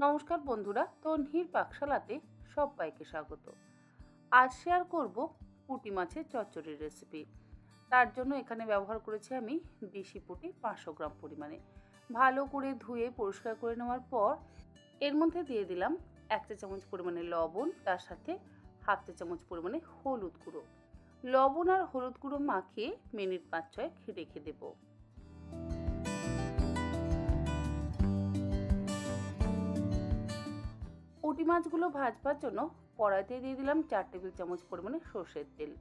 নমস্কার বন্ধুরা, তন্হির পাকশালাতে সবাইকে স্বাগত। আজ শেয়ার করব পুঁটি মাছের চচ্চড়ির রেসিপি। তার জন্য এখানে ব্যবহার করেছি আমি দেশি পুঁটি 500 গ্রাম পরিমাণে। ভালো করে ধুয়ে পরিষ্কার করে নেওয়ার পর এর মধ্যে দিয়ে দিলাম 1 চা চামচ পরিমাণে লবণ, তার সাথে হাফ চা চামচ পরিমাণে হলুদ গুঁড়ো। লবণ আর হলুদ গুঁড়ো মাখিয়ে মিনিট 5-6 রেখে দেবো। পুঁটি মাছগুলো ভাজবার জন্য কড়াইতে দিয়ে দিলাম 4 টেবিল চামচ পরিমাণে সর্ষের তেল।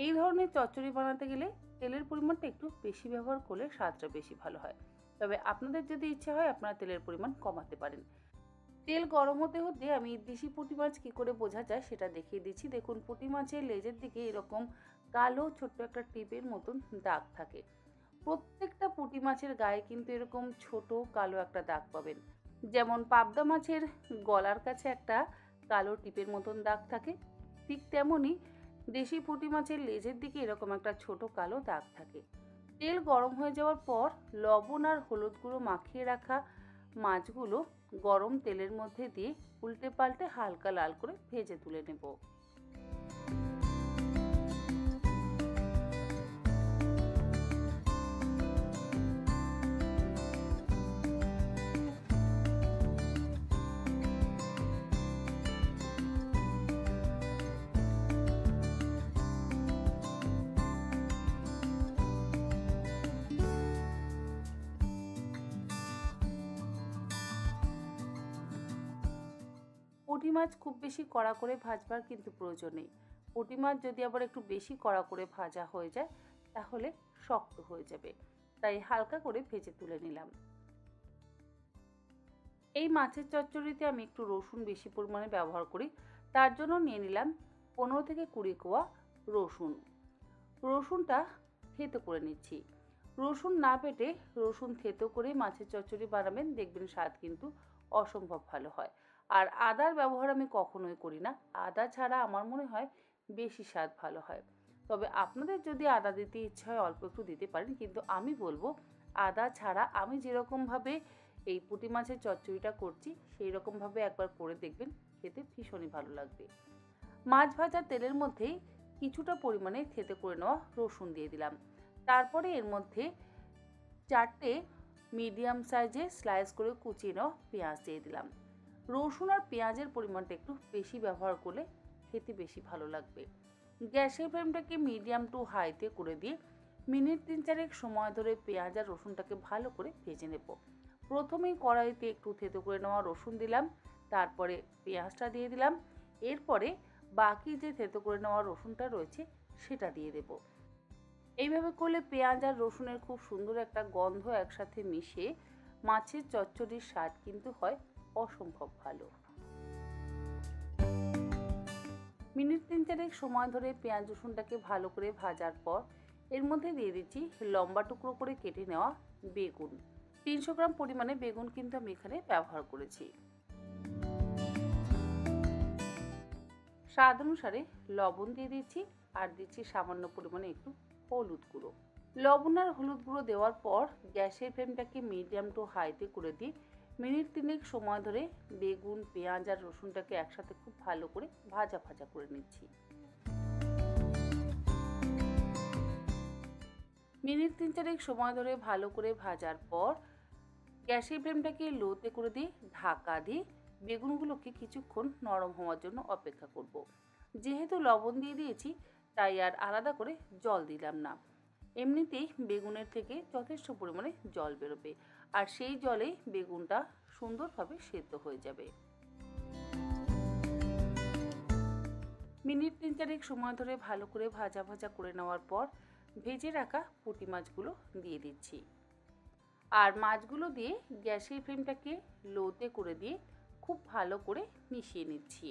এই ধরনের চচ্চড়ি বানাতে গেলে তেলের পরিমাণটা একটু বেশি ব্যবহার করলে স্বাদটা বেশি ভালো হয়। তবে আপনাদের যদি ইচ্ছে হয় আপনারা তেলের পরিমাণ কমাতে পারেন। তেল গরম হতে হতে আমি দেশি পুঁটি মাছ কী করে বোঝা যায় সেটা দেখিয়ে দিচ্ছি। দেখুন, পুঁটি মাছের লেজের দিকে এরকম কালো ছোট্ট একটা টিপের মতন দাগ থাকে। প্রত্যেকটা পুঁটি মাছের গায়ে কিন্তু এরকম ছোট কালো একটা দাগ পাবেন। যেমন পাবদা মাছের গলার কাছে একটা কালো টিপের মতন দাগ থাকে, ঠিক তেমনই দেশি পুঁটি মাছের লেজের দিকে এরকম একটা ছোট কালো দাগ থাকে। তেল গরম হয়ে যাওয়ার পর লবণ আর হলুদ গুঁড়ো মাখিয়ে রাখা মাছগুলো গরম তেলের মধ্যে দিয়ে উল্টে পাল্টে হালকা লাল করে ভেজে তুলে নেব। পুঁটি মাছ খুব বেশি কড়া করে ভাজবার কিন্তু প্রয়োজন নেই। পুঁটি মাছ যদি আবার একটু বেশি কড়া করে ভাজা হয়ে যায় তাহলে শক্ত হয়ে যাবে, তাই হালকা করে ভেজে তুলে নিলাম। এই মাছের চচ্চড়িতে আমি একটু রসুন বেশি পরিমাণে ব্যবহার করি, তার জন্য নিয়ে নিলাম 15 থেকে 20 কোয়া রসুন। রসুনটা থেতো করে নিচ্ছি। রসুন না বেটে রসুন থেতো করে মাছের চচ্চড়ি বানাবেন, দেখবেন স্বাদ কিন্তু অসম্ভব ভালো হয়। আর আদার ব্যবহার আমি কখনোই করি না, আদা ছাড়া আমার মনে হয় বেশি স্বাদ ভালো হয়। তবে আপনাদের যদি আদা দিতে ইচ্ছা হয় অল্প একটু দিতে পারেন, কিন্তু আমি বলবো আদা ছাড়া আমি যেরকমভাবে এই পুঁটি মাছের চচ্চড়িটা করছি সেই রকমভাবে একবার করে দেখবেন, খেতে ভীষণই ভালো লাগবে। মাছ ভাজার তেলের মধ্যেই কিছুটা পরিমাণে থেতো করে নেওয়া রসুন দিয়ে দিলাম। তারপরে এর মধ্যে 4টে মিডিয়াম সাইজে স্লাইস করে কুচিয়ে নেওয়া পেঁয়াজ দিয়ে দিলাম। রসুন আর পেঁয়াজের পরিমাণটা একটু বেশি ব্যবহার করলে খেতে বেশি ভালো লাগবে। গ্যাসের ফ্লেমটাকে মিডিয়াম টু হাইতে করে দিয়ে মিনিট 3-4 সময় ধরে পেঁয়াজ আর রসুনটাকে ভালো করে ভেজে নেব। প্রথমেই কড়াইতে একটু থেতো করে নেওয়া রসুন দিলাম, তারপরে পেঁয়াজটা দিয়ে দিলাম, এরপরে বাকি যে থেতো করে নেওয়া রসুনটা রয়েছে সেটা দিয়ে দেব। এইভাবে করলে পেঁয়াজ আর রসুনের খুব সুন্দর একটা গন্ধ একসাথে মিশে মাছের চচ্চড়ির স্বাদ কিন্তু হয় অসম্ভব ভালো। মিনিট 3-4 সময় ধরে পেঁয়াজ রসুনটাকে ভালো করে ভাজার পর এর মধ্যে দিয়ে দিচ্ছি লম্বা টুকরো করে কেটে নেওয়া বেগুন। 300 গ্রাম পরিমাণে বেগুন কিন্তু আমি এখানে ব্যবহার করেছি। স্বাদ অনুসারে লবণ দিয়ে দিচ্ছি আর দিচ্ছি সামান্য পরিমাণে একটু হলুদ গুঁড়ো। লবণ আর হলুদ গুঁড়ো দেওয়ার পর গ্যাসের ফ্লেমটাকে মিডিয়াম টু হাইতে করে দিয়ে মিনিট 3 সময় ধরে বেগুন, পেঁয়াজ আর রসুনটাকে একসাথে খুব ভালো করে ভাজা করে নিচ্ছি। মিনিট 3-4 সময় ধরে ভালো করে ভাজার পর গ্যাসের ফ্লেমটাকে লোতে করে দিয়ে ঢাকা দিয়ে বেগুনগুলোকে কিছুক্ষণ নরম হওয়ার জন্য অপেক্ষা করব। যেহেতু লবণ দিয়ে দিয়েছি তাই আর আলাদা করে জল দিলাম না। এমনিতেই বেগুনের থেকে যথেষ্ট পরিমাণে জল বেরোবে আর সেই জলেই বেগুনটা সুন্দরভাবে সেদ্ধ হয়ে যাবে। মিনিট 3-4 সময় ধরে ভালো করে ভাজা করে নেওয়ার পর ভেজে রাখা পুঁটি মাছগুলো দিয়ে দিচ্ছি। আর মাছগুলো দিয়ে গ্যাসের ফ্লেমটাকে লোতে করে দিয়ে খুব ভালো করে মিশিয়ে নিচ্ছি।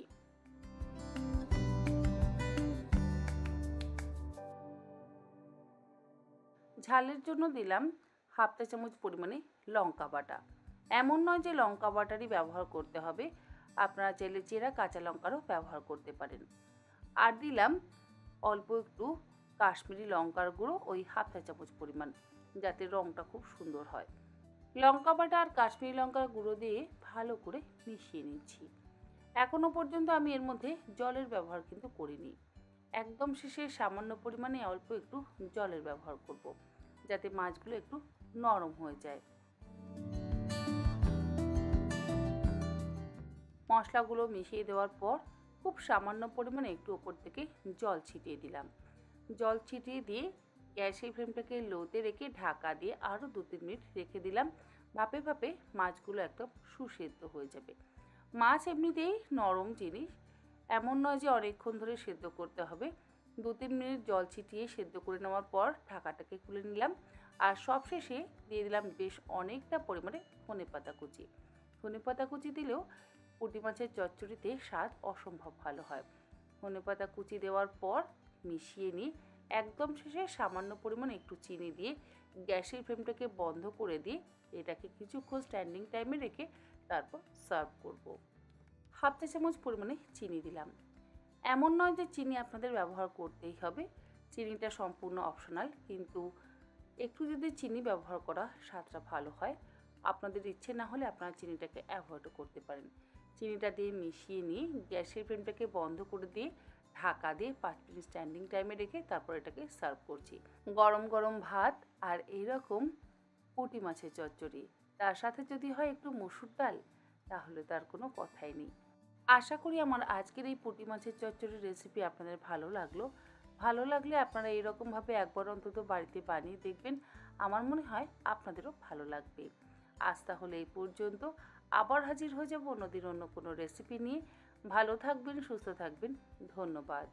ঝালের জন্য দিলাম হাফ চা চামচ পরিমাণে লঙ্কা বাটা। এমন নয় যে লঙ্কা বাটারই ব্যবহার করতে হবে, আপনারা চাইলে চেরা কাঁচা লঙ্কারও ব্যবহার করতে পারেন। আর দিলাম অল্প একটু কাশ্মীরি লঙ্কার গুঁড়ো, ওই হাফ চা চামচ পরিমাণ, যাতে রঙটা খুব সুন্দর হয়। লঙ্কা বাটা আর কাশ্মীরি লঙ্কার গুঁড়ো দিয়ে ভালো করে মিশিয়ে নিচ্ছি। এখনও পর্যন্ত আমি এর মধ্যে জলের ব্যবহার কিন্তু করিনি। একদম শেষে সামান্য পরিমাণে অল্প একটু জলের ব্যবহার করব, যাতে মাছগুলো একটু নরম হয়ে যায়। মশলাগুলো মিশিয়ে দেওয়ার পর খুব সামান্য পরিমাণে একটু ওপর থেকে জল ছিটিয়ে দিলাম। জল ছিটিয়ে দিয়ে গ্যাসের ফ্লেমটাকে লোতে রেখে ঢাকা দিয়ে আরও 2-3 মিনিট রেখে দিলাম। ভাপে ভাপে মাছগুলো একদম সুসেদ্ধ হয়ে যাবে। মাছ এমনিতেই নরম জিনিস, এমন নয় যে অনেকক্ষণ ধরে সেদ্ধ করতে হবে। 2-3 মিনিট জল ছিটিয়ে সেদ্ধ করে নেওয়ার পর ঢাকাটাকে খুলে নিলাম। আর সবশেষে দিয়ে দিলাম বেশ অনেকটা পরিমাণে ধনেপাতা কুচি। ধনেপাতা কুচি দিলেও পুঁটি মাছের চচ্চড়িতে স্বাদ অসম্ভব ভালো হয়। ধনেপাতা কুচি দেওয়ার পর মিশিয়ে নিয়ে একদম শেষে সামান্য পরিমাণ একটু চিনি দিয়ে গ্যাসের ফ্লেমটাকে বন্ধ করে দিয়ে এটাকে কিছুক্ষণ স্ট্যান্ডিং টাইমে রেখে তারপর সার্ভ করব। 1/2 চা চামচ পরিমাণে চিনি দিলাম। এমন নয় যে চিনি আপনাদের ব্যবহার করতেই হবে, চিনিটা সম্পূর্ণ অপশনাল, কিন্তু একটু যদি চিনি ব্যবহার করা স্বাদটা ভালো হয়। আপনাদের ইচ্ছে না হলে আপনারা চিনিটাকে অ্যাভয়েডও করতে পারেন। চিনিটা দিয়ে মিশিয়ে নিয়ে গ্যাসের ফ্লেমটাকে বন্ধ করে দিয়ে ঢাকা দিয়ে 5 মিনিট স্ট্যান্ডিং টাইমে রেখে তারপর এটাকে সার্ভ করছি। গরম গরম ভাত আর এইরকম পুঁটি মাছের চচ্চড়ি, তার সাথে যদি হয় একটু মসুর ডাল, তাহলে তার কোনো কথাই নেই। আশা করি আমার আজকের এই পুঁটি মাছের চচ্চড়ির রেসিপি আপনাদের ভালো লাগলে আপনারা এরকমভাবে একবার অন্তত বাড়িতে বানিয়ে দেখবেন। আমার মনে হয় আপনাদেরও ভালো লাগবে। আজ তাহলে এই পর্যন্ত। আবার হাজির হয়ে যাব অন্যদিন অন্য কোনো রেসিপি নিয়ে। ভালো থাকবেন, সুস্থ থাকবেন। ধন্যবাদ।